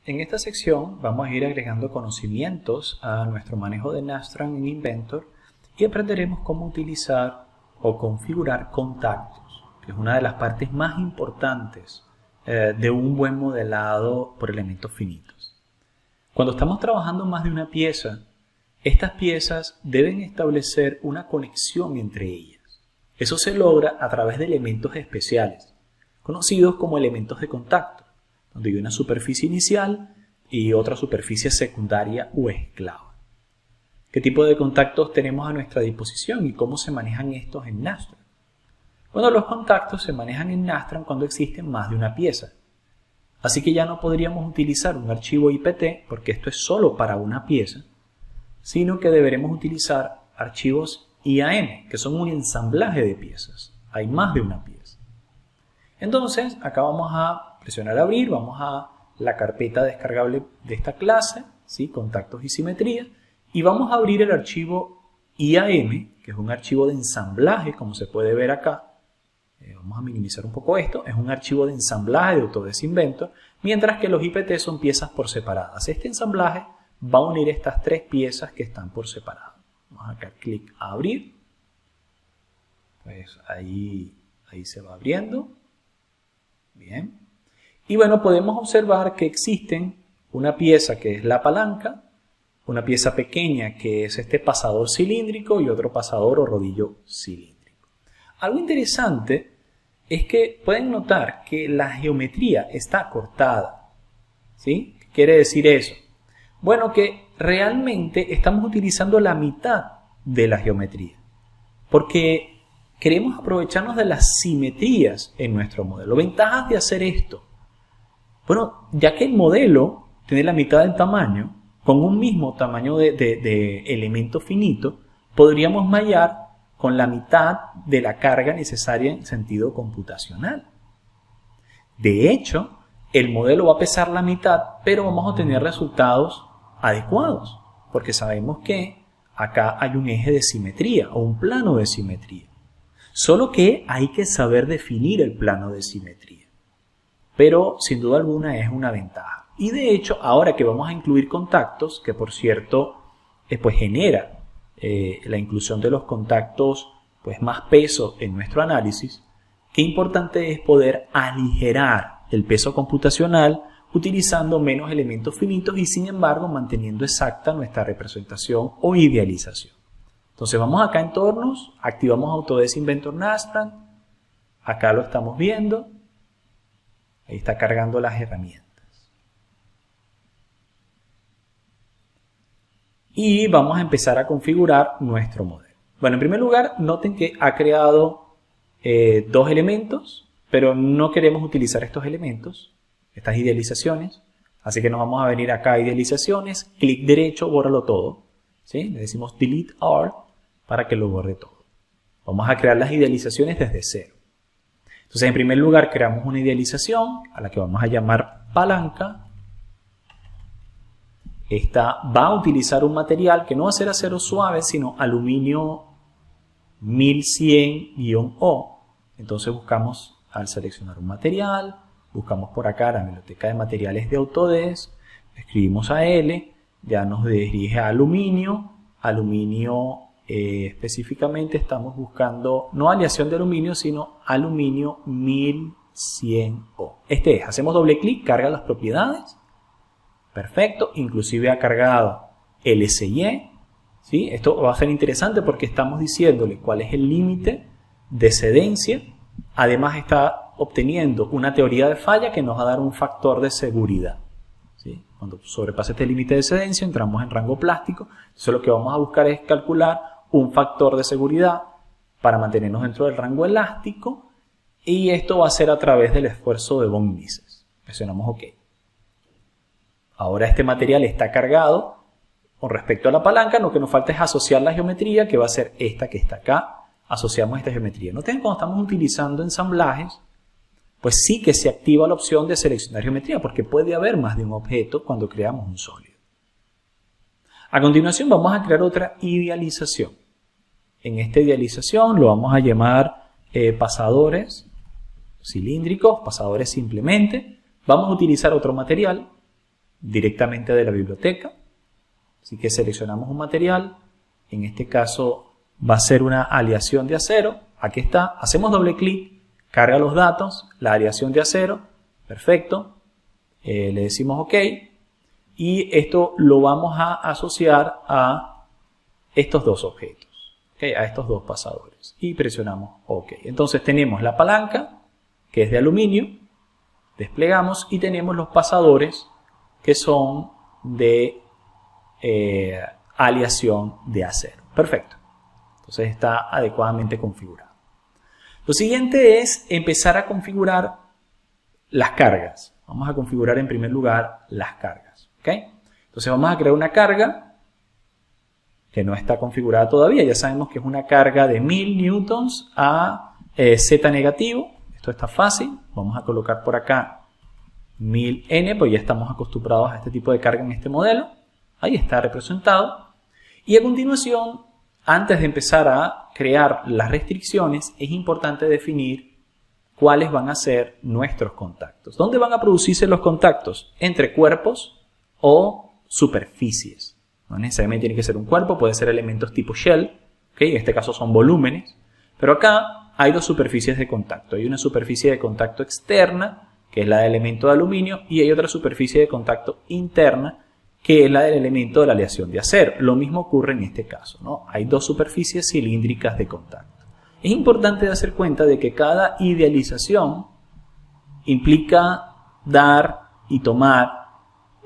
En esta sección vamos a ir agregando conocimientos a nuestro manejo de Nastran en Inventor y aprenderemos cómo utilizar o configurar contactos, que es una de las partes más importantes de un buen modelado por elementos finitos. Cuando estamos trabajando más de una pieza, estas piezas deben establecer una conexión entre ellas. Eso se logra a través de elementos especiales, conocidos como elementos de contacto, donde hay una superficie inicial y otra superficie secundaria o esclava. ¿Qué tipo de contactos tenemos a nuestra disposición y cómo se manejan estos en Nastran? Bueno, los contactos se manejan en Nastran cuando existen más de una pieza. Así que ya no podríamos utilizar un archivo IPT porque esto es solo para una pieza, sino que deberemos utilizar archivos IAM, que son un ensamblaje de piezas. Hay más de una pieza. Entonces, acá vamos a presionar abrir, vamos a la carpeta descargable de esta clase, ¿sí? Contactos y simetría, y vamos a abrir el archivo IAM, que es un archivo de ensamblaje, como se puede ver acá. Vamos a minimizar un poco esto, es un archivo de ensamblaje de Autodesk Inventor, mientras que los IPT son piezas por separadas. Este ensamblaje va a unir estas tres piezas que están por separado. Vamos acá, clic a abrir, pues ahí se va abriendo. Bien. Y bueno, podemos observar que existen una pieza que es la palanca, una pieza pequeña que es este pasador cilíndrico y otro pasador o rodillo cilíndrico. Algo interesante es que pueden notar que la geometría está cortada. ¿Sí? ¿Qué quiere decir eso? Bueno, que realmente estamos utilizando la mitad de la geometría, porque queremos aprovecharnos de las simetrías en nuestro modelo. Ventajas de hacer esto. Bueno, ya que el modelo tiene la mitad del tamaño, con un mismo tamaño de elemento finito, podríamos mallar con la mitad de la carga necesaria en sentido computacional. De hecho, el modelo va a pesar la mitad, pero vamos a obtener resultados adecuados, porque sabemos que acá hay un eje de simetría o un plano de simetría. Solo que hay que saber definir el plano de simetría. Pero sin duda alguna es una ventaja. Y de hecho, ahora que vamos a incluir contactos, que por cierto pues genera la inclusión de los contactos pues más peso en nuestro análisis, qué importante es poder aligerar el peso computacional utilizando menos elementos finitos y sin embargo manteniendo exacta nuestra representación o idealización. Entonces vamos acá a entornos, activamos Autodesk Inventor Nastran, acá lo estamos viendo, ahí está cargando las herramientas. Y vamos a empezar a configurar nuestro modelo. Bueno, en primer lugar, noten que ha creado dos elementos, pero no queremos utilizar estos elementos, estas idealizaciones, así que nos vamos a venir acá a idealizaciones, clic derecho, bórralo todo, ¿sí? Le decimos Delete All para que lo borre todo. Vamos a crear las idealizaciones desde cero. Entonces, en primer lugar, creamos una idealización a la que vamos a llamar palanca. Esta va a utilizar un material que no va a ser acero suave, sino aluminio 1100-O. Entonces buscamos al seleccionar un material, buscamos por acá la biblioteca de materiales de Autodesk, escribimos AL, ya nos dirige a aluminio, específicamente estamos buscando no aleación de aluminio, sino aluminio 1100O. Este es, hacemos doble clic, carga las propiedades. Perfecto, inclusive ha cargado LSY, ¿sí? Esto va a ser interesante porque estamos diciéndole cuál es el límite de cedencia. Además está obteniendo una teoría de falla que nos va a dar un factor de seguridad, ¿sí? Cuando sobrepase este límite de cedencia entramos en rango plástico. Entonces lo que vamos a buscar es calcular un factor de seguridad para mantenernos dentro del rango elástico y esto va a ser a través del esfuerzo de von Mises. Presionamos OK. Ahora este material está cargado con respecto a la palanca, lo que nos falta es asociar la geometría, que va a ser esta que está acá. Asociamos esta geometría. Noten que cuando estamos utilizando ensamblajes, pues sí que se activa la opción de seleccionar geometría, porque puede haber más de un objeto cuando creamos un sólido. A continuación vamos a crear otra idealización. En esta idealización lo vamos a llamar pasadores cilíndricos, pasadores simplemente. Vamos a utilizar otro material. directamente de la biblioteca. Así que seleccionamos un material, en este caso va a ser una aleación de acero, aquí está, hacemos doble clic, carga los datos, la aleación de acero, perfecto, le decimos OK y esto lo vamos a asociar a estos dos objetos, ¿okay? A estos dos pasadores y presionamos OK. Entonces tenemos la palanca que es de aluminio, desplegamos y tenemos los pasadores que son de aleación de acero. Perfecto. Entonces está adecuadamente configurado. Lo siguiente es empezar a configurar las cargas. Vamos a configurar en primer lugar las cargas. ¿Okay? Entonces vamos a crear una carga que no está configurada todavía. Ya sabemos que es una carga de 1000 newtons a Z negativo. Esto está fácil. Vamos a colocar por acá 1000N, pues ya estamos acostumbrados a este tipo de carga en este modelo. Ahí está representado. Y a continuación, antes de empezar a crear las restricciones, es importante definir cuáles van a ser nuestros contactos. ¿Dónde van a producirse los contactos? Entre cuerpos o superficies. No necesariamente tiene que ser un cuerpo, puede ser elementos tipo shell, ¿okay? En este caso son volúmenes. Pero acá hay dos superficies de contacto. Hay una superficie de contacto externa, que es la del elemento de aluminio, y hay otra superficie de contacto interna, que es la del elemento de la aleación de acero. Lo mismo ocurre en este caso, ¿no? Hay dos superficies cilíndricas de contacto. Es importante darse cuenta de que cada idealización implica dar y tomar,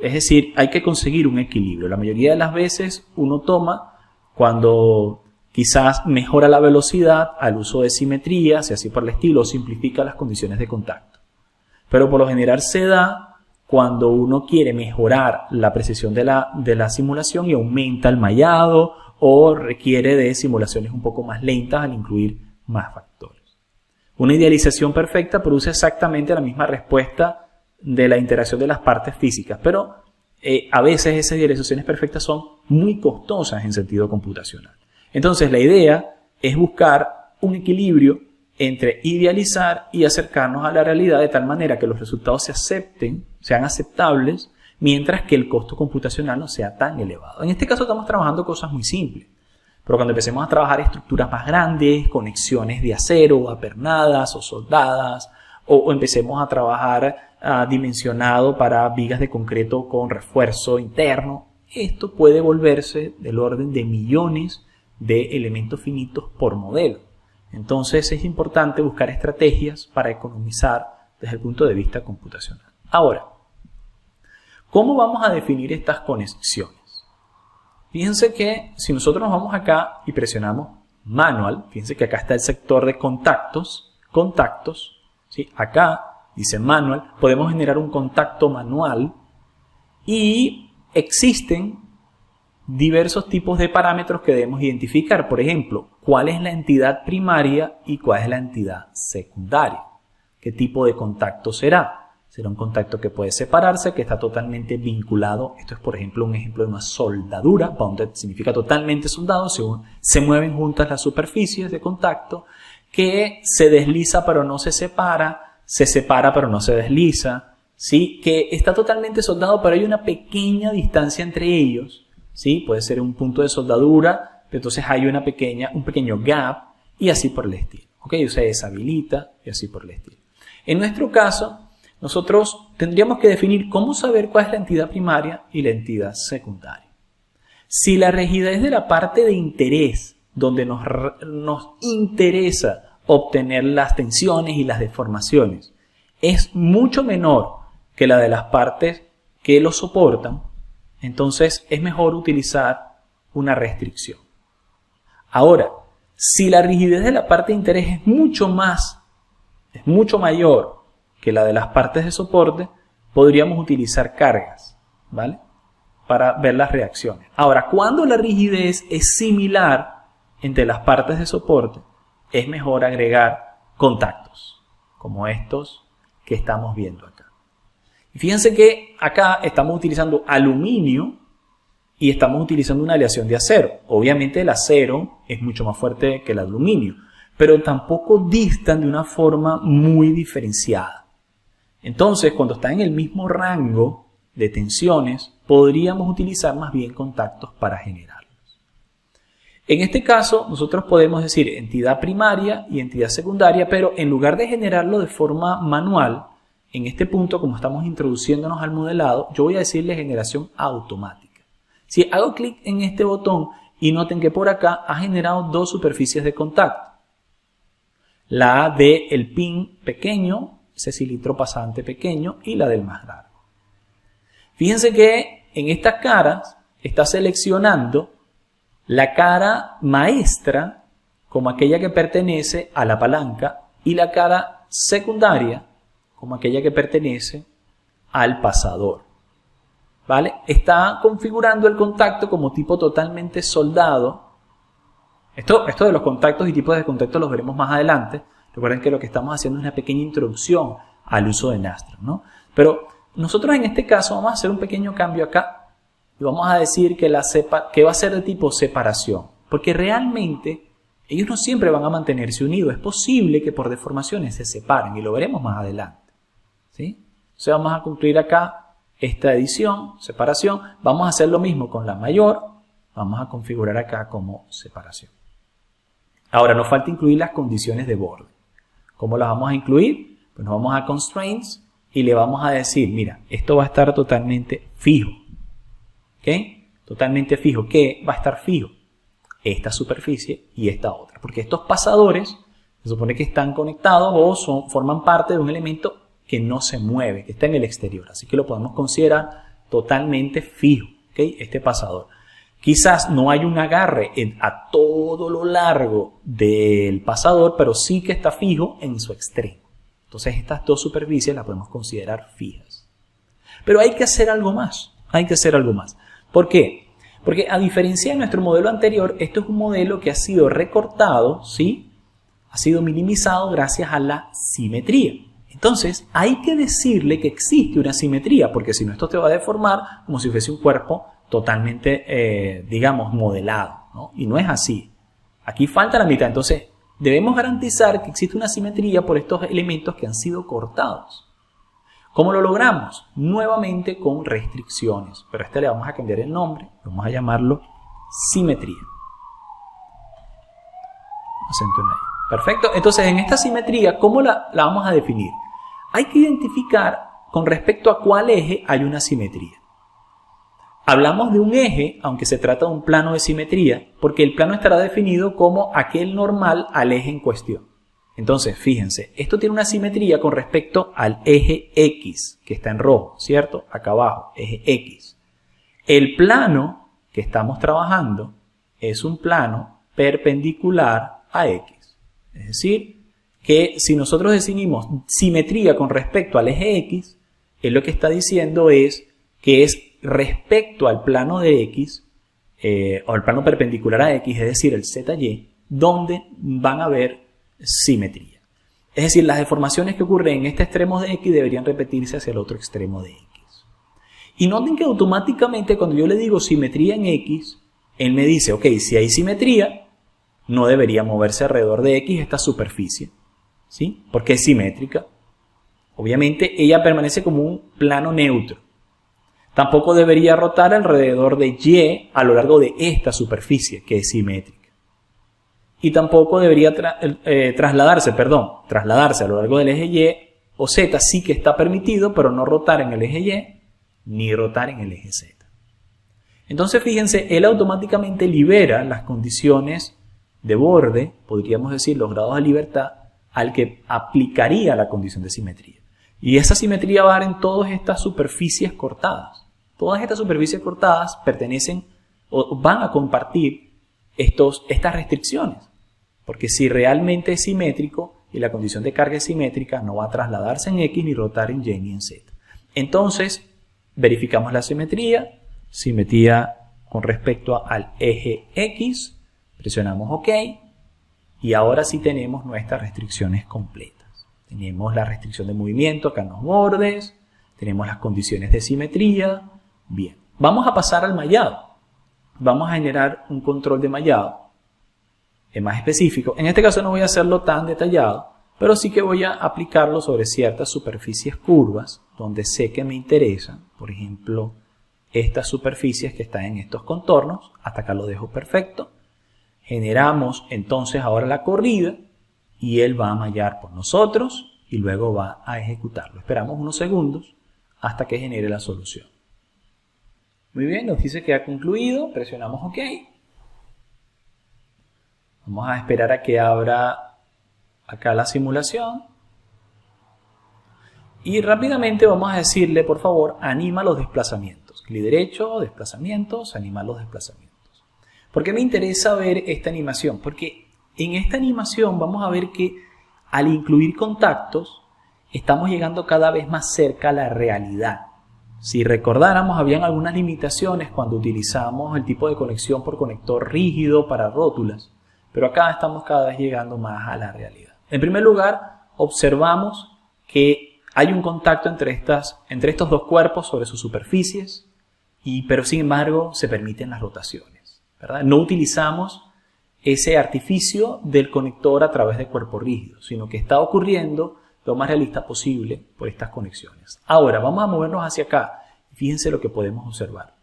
es decir, hay que conseguir un equilibrio. La mayoría de las veces uno toma cuando quizás mejora la velocidad al uso de simetrías y así por el estilo, o simplifica las condiciones de contacto. Pero por lo general se da cuando uno quiere mejorar la precisión de la simulación y aumenta el mallado o requiere de simulaciones un poco más lentas al incluir más factores. Una idealización perfecta produce exactamente la misma respuesta de la interacción de las partes físicas, pero a veces esas idealizaciones perfectas son muy costosas en sentido computacional. Entonces la idea es buscar un equilibrio entre idealizar y acercarnos a la realidad de tal manera que los resultados se acepten, sean aceptables, mientras que el costo computacional no sea tan elevado. En este caso estamos trabajando cosas muy simples, pero cuando empecemos a trabajar estructuras más grandes, conexiones de acero, apernadas o soldadas, o empecemos a trabajar dimensionado para vigas de concreto con refuerzo interno, esto puede volverse del orden de millones de elementos finitos por modelo. Entonces es importante buscar estrategias para economizar desde el punto de vista computacional. Ahora, ¿cómo vamos a definir estas conexiones? Fíjense que si nosotros nos vamos acá y presionamos manual, fíjense que acá está el sector de contactos, ¿sí? Acá dice manual, podemos generar un contacto manual y existen diversos tipos de parámetros que debemos identificar. Por ejemplo, ¿cuál es la entidad primaria y cuál es la entidad secundaria? ¿Qué tipo de contacto será? Será un contacto que puede separarse, que está totalmente vinculado. Esto es, por ejemplo, un ejemplo de una soldadura. Bonded significa totalmente soldado. Se mueven juntas las superficies de contacto, que se desliza pero no se separa pero no se desliza, ¿sí? Que está totalmente soldado pero hay una pequeña distancia entre ellos. ¿Sí? Puede ser un punto de soldadura, pero entonces hay un pequeño gap y así por el estilo. ¿Okay? O sea, se deshabilita y así por el estilo. En nuestro caso, nosotros tendríamos que definir cómo saber cuál es la entidad primaria y la entidad secundaria. Si la rigidez de la parte de interés, donde nos interesa obtener las tensiones y las deformaciones, es mucho menor que la de las partes que lo soportan, entonces es mejor utilizar una restricción. Ahora, si la rigidez de la parte de interés es mucho mayor que la de las partes de soporte, podríamos utilizar cargas, ¿vale? Para ver las reacciones. Ahora, cuando la rigidez es similar entre las partes de soporte, es mejor agregar contactos, como estos que estamos viendo acá. Y fíjense que acá estamos utilizando aluminio y estamos utilizando una aleación de acero. Obviamente el acero es mucho más fuerte que el aluminio, pero tampoco distan de una forma muy diferenciada. Entonces, cuando están en el mismo rango, de tensiones, podríamos utilizar más bien contactos para generarlos. En este caso, nosotros podemos decir entidad primaria y entidad secundaria, pero en lugar de generarlo de forma manual, en este punto, como estamos introduciéndonos al modelado, yo voy a decirle generación automática. Si hago clic en este botón y noten que por acá ha generado dos superficies de contacto. La del pin pequeño, ese cilindro pasante pequeño, y la del más largo. Fíjense que en estas caras está seleccionando la cara maestra como aquella que pertenece a la palanca y la cara secundaria como aquella que pertenece al pasador. ¿Vale? Está configurando el contacto como tipo totalmente soldado. Esto de los contactos y tipos de contactos los veremos más adelante. Recuerden que lo que estamos haciendo es una pequeña introducción al uso de Nastran, ¿no? Pero nosotros en este caso vamos a hacer un pequeño cambio acá y vamos a decir que va a ser de tipo separación, porque realmente ellos no siempre van a mantenerse unidos. Es posible que por deformaciones se separen y lo veremos más adelante, ¿sí? Entonces vamos a concluir acá esta edición, separación. Vamos a hacer lo mismo con la mayor. Vamos a configurar acá como separación. Ahora nos falta incluir las condiciones de borde. ¿Cómo las vamos a incluir? Pues nos vamos a Constraints y le vamos a decir, mira, esto va a estar totalmente fijo. ¿Ok? Totalmente fijo. ¿Qué va a estar fijo? Esta superficie y esta otra. Porque estos pasadores se supone que están conectados o forman parte de un elemento que no se mueve, que está en el exterior. Así que lo podemos considerar totalmente fijo, ¿okay? Este pasador. Quizás no hay un agarre a todo lo largo del pasador, pero sí que está fijo en su extremo. Entonces estas dos superficies las podemos considerar fijas. Pero hay que hacer algo más. Hay que hacer algo más. ¿Por qué? Porque a diferencia de nuestro modelo anterior, esto es un modelo que ha sido recortado, ¿sí? Ha sido minimizado gracias a la simetría. Entonces, hay que decirle que existe una simetría, porque si no, esto te va a deformar como si fuese un cuerpo totalmente, digamos, modelado, ¿no? Y no es así. Aquí falta la mitad. Entonces, debemos garantizar que existe una simetría por estos elementos que han sido cortados. ¿Cómo lo logramos? Nuevamente con restricciones. Pero a este le vamos a cambiar el nombre. Vamos a llamarlo simetría. Acento en la I. Perfecto. Entonces, en esta simetría, ¿cómo la vamos a definir? Hay que identificar con respecto a cuál eje hay una simetría. Hablamos de un eje, aunque se trata de un plano de simetría, porque el plano estará definido como aquel normal al eje en cuestión. Entonces, fíjense, esto tiene una simetría con respecto al eje X, que está en rojo, ¿cierto? Acá abajo, eje X. El plano que estamos trabajando es un plano perpendicular a X. Es decir, que si nosotros definimos simetría con respecto al eje X, lo que está diciendo es que es respecto al plano de X, o al plano perpendicular a X, es decir, el ZY, donde van a haber simetría. Es decir, las deformaciones que ocurren en este extremo de X deberían repetirse hacia el otro extremo de X. Y noten que automáticamente cuando yo le digo simetría en X, él me dice, ok, si hay simetría, no debería moverse alrededor de X esta superficie, ¿sí? Porque es simétrica. Obviamente ella permanece como un plano neutro. Tampoco debería rotar alrededor de Y a lo largo de esta superficie, que es simétrica. Y tampoco debería trasladarse a lo largo del eje Y o Z, sí que está permitido, pero no rotar en el eje Y ni rotar en el eje Z. Entonces fíjense, él automáticamente libera las condiciones de borde, podríamos decir los grados de libertad, al que aplicaría la condición de simetría. Y esa simetría va a dar en todas estas superficies cortadas. Todas estas superficies cortadas pertenecen o van a compartir estas restricciones. Porque si realmente es simétrico y la condición de carga es simétrica, no va a trasladarse en X ni rotar en Y ni en Z. Entonces, verificamos la simetría con respecto al eje X, presionamos OK y ahora sí tenemos nuestras restricciones completas. Tenemos la restricción de movimiento acá en los bordes, tenemos las condiciones de simetría. Bien, vamos a pasar al mallado. Vamos a generar un control de mallado más específico. En este caso no voy a hacerlo tan detallado, pero sí que voy a aplicarlo sobre ciertas superficies curvas donde sé que me interesan. Por ejemplo, estas superficies que están en estos contornos. Hasta acá lo dejo perfecto. Generamos entonces ahora la corrida y él va a mallar por nosotros y luego va a ejecutarlo. Esperamos unos segundos hasta que genere la solución. Muy bien, nos dice que ha concluido. Presionamos OK. Vamos a esperar a que abra acá la simulación y rápidamente vamos a decirle, por favor, anima los desplazamientos. Clic derecho, desplazamientos, anima los desplazamientos. ¿Por qué me interesa ver esta animación? Porque en esta animación vamos a ver que al incluir contactos estamos llegando cada vez más cerca a la realidad. Si recordáramos, habían algunas limitaciones cuando utilizamos el tipo de conexión por conector rígido para rótulas, pero acá estamos cada vez llegando más a la realidad. En primer lugar, observamos que hay un contacto entre estos dos cuerpos sobre sus superficies, pero sin embargo se permiten las rotaciones, ¿verdad? No utilizamos ese artificio del conector a través de cuerpo rígido, sino que está ocurriendo lo más realista posible por estas conexiones. Ahora, vamos a movernos hacia acá. Fíjense lo que podemos observar.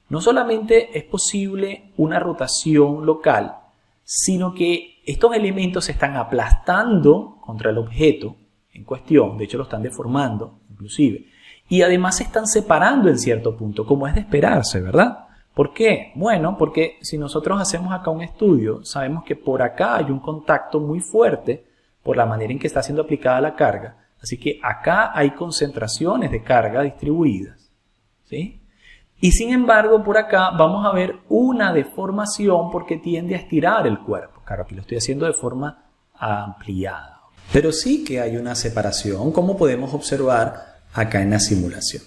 No solamente es posible una rotación local, sino que estos elementos se están aplastando contra el objeto en cuestión, de hecho lo están deformando inclusive, y además se están separando en cierto punto, como es de esperarse, ¿verdad? ¿Por qué? Bueno, porque si nosotros hacemos acá un estudio, sabemos que por acá hay un contacto muy fuerte por la manera en que está siendo aplicada la carga, así que acá hay concentraciones de carga distribuidas, ¿sí? Y sin embargo, por acá vamos a ver una deformación porque tiende a estirar el cuerpo. Claro, aquí lo estoy haciendo de forma ampliada. Pero sí que hay una separación, como podemos observar acá en la simulación.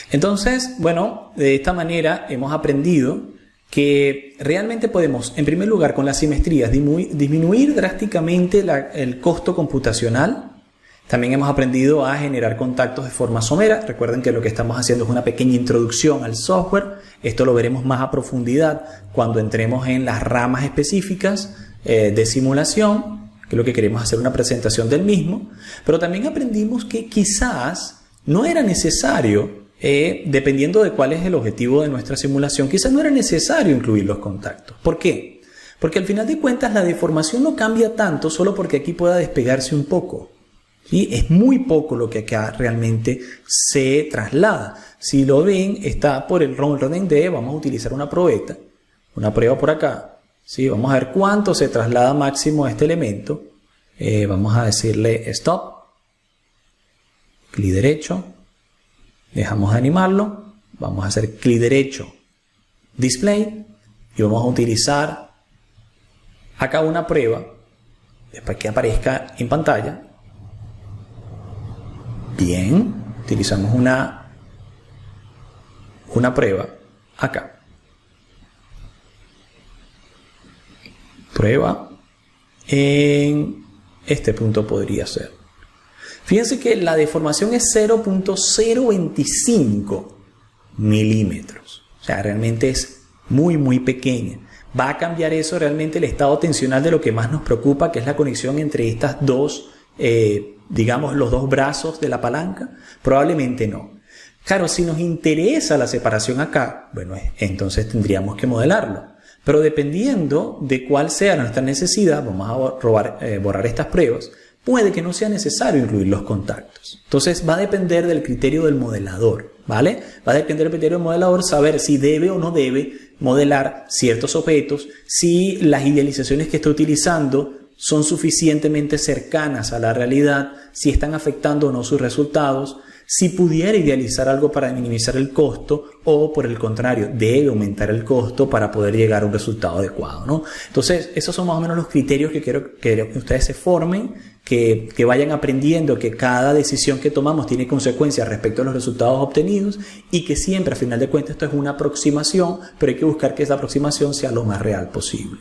Entonces, bueno, de esta manera hemos aprendido que realmente podemos, en primer lugar, con las simetrías, disminuir drásticamente el costo computacional. También hemos aprendido a generar contactos de forma somera. Recuerden que lo que estamos haciendo es una pequeña introducción al software. Esto lo veremos más a profundidad cuando entremos en las ramas específicas de simulación, que es lo que queremos hacer una presentación del mismo. Pero también aprendimos que quizás no era necesario, dependiendo de cuál es el objetivo de nuestra simulación, quizás no era necesario incluir los contactos. ¿Por qué? Porque al final de cuentas la deformación no cambia tanto solo porque aquí pueda despegarse un poco. ¿Sí? Es muy poco lo que acá realmente se traslada. Si lo ven, está por el orden de, vamos a utilizar una probeta, una prueba por acá. ¿Sí? Vamos a ver cuánto se traslada máximo a este elemento. Vamos a decirle stop, clic derecho, dejamos de animarlo, vamos a hacer clic derecho, display, y vamos a utilizar acá una prueba, después que aparezca en pantalla. Bien, utilizamos una prueba acá. Prueba en este punto podría ser. Fíjense que la deformación es 0.025 milímetros. O sea, realmente es muy pequeña. ¿Va a cambiar eso realmente el estado tensional de lo que más nos preocupa, que es la conexión entre estas dos, digamos, los dos brazos de la palanca? Probablemente no. Claro, si nos interesa la separación acá, bueno, entonces tendríamos que modelarlo. Pero dependiendo de cuál sea nuestra necesidad, vamos a borrar estas pruebas, puede que no sea necesario incluir los contactos. Entonces va a depender del criterio del modelador, ¿vale? Va a depender del criterio del modelador saber si debe o no debe modelar ciertos objetos, si las idealizaciones que está utilizando son suficientemente cercanas a la realidad, si están afectando o no sus resultados, si pudiera idealizar algo para minimizar el costo o por el contrario, debe aumentar el costo para poder llegar a un resultado adecuado, ¿no? Entonces, esos son más o menos los criterios que quiero que ustedes se formen, que vayan aprendiendo que cada decisión que tomamos tiene consecuencias respecto a los resultados obtenidos y que siempre, a final de cuentas, esto es una aproximación, pero hay que buscar que esa aproximación sea lo más real posible.